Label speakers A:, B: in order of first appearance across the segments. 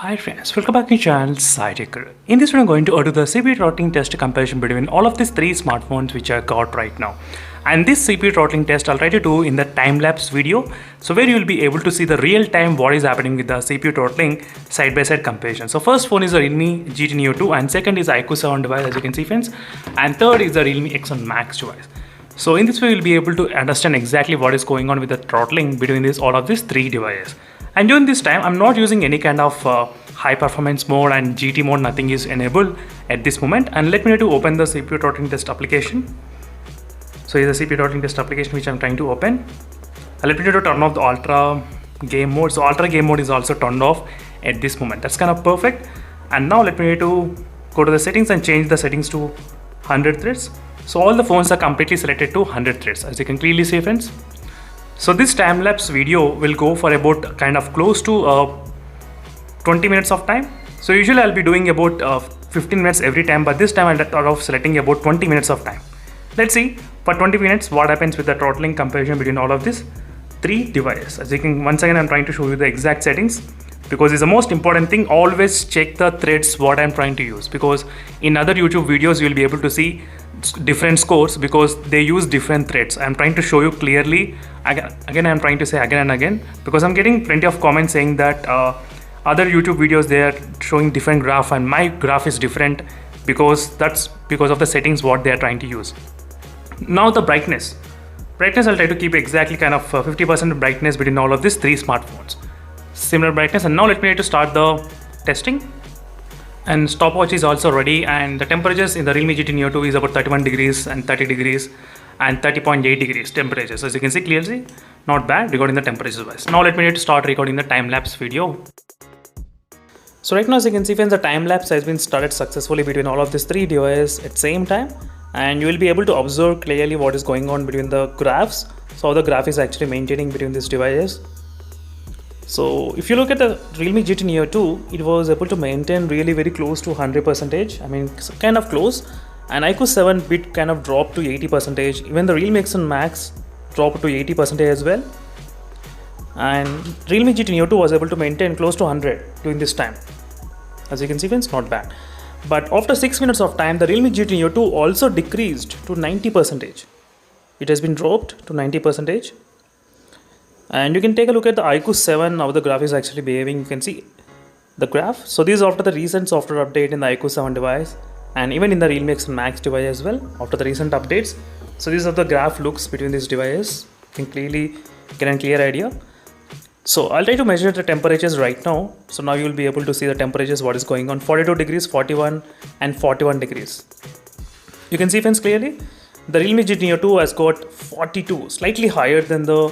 A: Hi friends, welcome back to my channel SciTech. In this video I'm going to do the CPU throttling test comparison between all of these three smartphones which I got right now. And this CPU throttling test I'll try to do in the time-lapse video, so where you'll be able to see the real time what is happening with the CPU throttling side-by-side comparison. So first phone is the Realme GT Neo 2 and second is the iQOO 7 device as you can see friends, and third is the Realme X1 Max device. So in this way you'll be able to understand exactly what is going on with the throttling between all of these three devices. And during this time, I'm not using any kind of high performance mode and GT mode, nothing is enabled at this moment. And let me know to open the CPU throttling test application. So here's the CPU throttling test application which I'm trying to open. And let me know to turn off the ultra game mode. So ultra game mode is also turned off at this moment. That's kind of perfect. And now let me know to go to the settings and change the settings to 100 threads. So all the phones are completely selected to 100 threads, as you can clearly see friends. So this time-lapse video will go for about kind of close to 20 minutes of time. So usually I'll be doing about 15 minutes every time, but this time I'll thought of selecting about 20 minutes of time. Let's see for 20 minutes what happens with the throttling comparison between all of these three devices. As you can, once again I'm trying to show you the exact settings, because it's the most important thing. Always check the threads what I'm trying to use, because in other YouTube videos you'll be able to see different scores because they use different threads. I'm trying to show you clearly. Again I'm trying to say again and again, because I'm getting plenty of comments saying that other YouTube videos they are showing different graph and my graph is different, because that's because of the settings what they are trying to use. Now the brightness I'll try to keep exactly kind of 50% brightness between all of these three smartphones, similar brightness. And now let me try to start the testing. And stopwatch is also ready, and the temperatures in the Realme GT Neo 2 is about 31 degrees and 30 degrees and 30.8 degrees temperatures. As you can see clearly, not bad regarding the temperatures wise. Now let me start recording the time-lapse video. So right now as you can see friends, the time-lapse has been started successfully between all of these three devices at same time, and you will be able to observe clearly what is going on between the graphs. So how the graph is actually maintaining between these devices. So if you look at the Realme GT Neo 2, it was able to maintain really very close to 100%. I mean, kind of close. And iQOO 7 bit kind of dropped to 80%. Even the Realme X1 Max dropped to 80% as well. And Realme GT Neo 2 was able to maintain close to 100 during this time. As you can see, it's not bad. But after 6 minutes of time, the Realme GT Neo 2 also decreased to 90%. It has been dropped to 90%. And you can take a look at the iQOO 7, how the graph is actually behaving. You can see the graph. So this is after the recent software update in the iQOO 7 device, and even in the Realme X1 Max device as well, after the recent updates. So this is how the graph looks between these devices. You can clearly get a clear idea. So I'll try to measure the temperatures right now. So now you will be able to see the temperatures, what is going on. 42 degrees, 41 and 41 degrees. You can see friends clearly. The Realme GT Neo 2 has got 42, slightly higher than the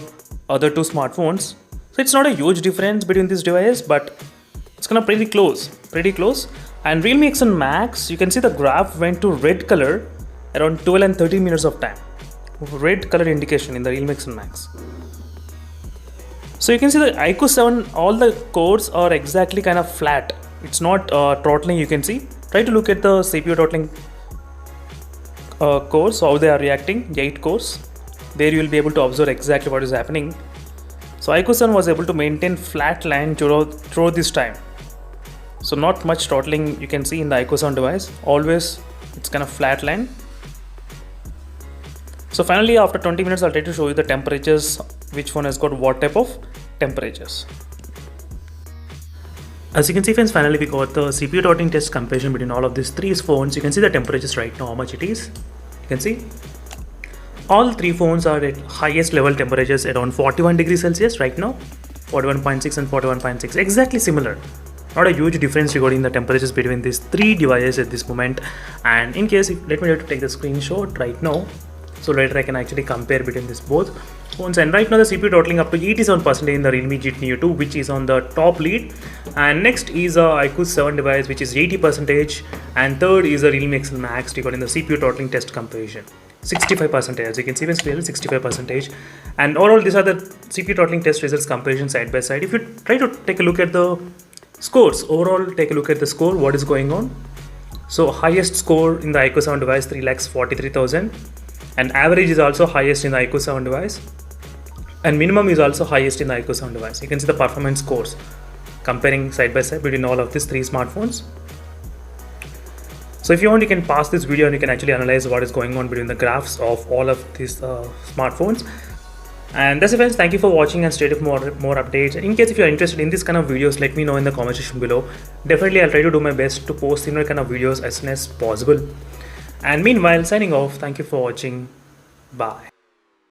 A: other two smartphones. So it's not a huge difference between these devices, but it's kind of pretty close. And Realme X1 Max, you can see the graph went to red color around 12 and 13 minutes of time. Red color indication in the Realme X1 Max. So you can see the iQOO 7, all the cores are exactly kind of flat. It's not throttling, you can see. Try to look at the CPU throttling cores, how they are reacting, 8 cores. There you will be able to observe exactly what is happening. So iQOO 7 was able to maintain flat line throughout this time. So not much throttling you can see in the iQOO 7 device. Always it's kind of flat line. So finally after 20 minutes I'll try to show you the temperatures, which one has got what type of temperatures. As you can see friends, finally we got the CPU throttling test comparison between all of these three phones. You can see the temperatures right now, how much it is. You can see all three phones are at highest level temperatures around 41 degrees Celsius right now, 41.6 and 41.6, exactly similar. Not a huge difference regarding the temperatures between these three devices at this moment. And in case, let me try to take the screenshot right now, so later I can actually compare between these both phones. And right now the CPU throttling up to 87% in the Realme GT Neo 2, which is on the top lead. And next is a iQOO 7 device, which is 80%. And third is a Realme X1 Max regarding the CPU throttling test comparison. 65%, as you can see, it's clearly 65%. And overall, these are the CPU throttling test results comparison side by side. If you try to take a look at the scores, overall, take a look at the score, what is going on. So highest score in the iQOO 7 device, 3,43,000. And average is also highest in the iQOO 7 device. And minimum is also highest in the iQOO 7 device. You can see the performance scores. comparing side by side between all of these three smartphones. So if you want, you can pause this video and you can actually analyze what is going on between the graphs of all of these smartphones. And that's it, friends. Thank you for watching and stay tuned for more updates. In case if you're interested in this kind of videos, let me know in the comment section below. Definitely I'll try to do my best to post similar kind of videos as soon as possible. And meanwhile, signing off. Thank you for watching. Bye.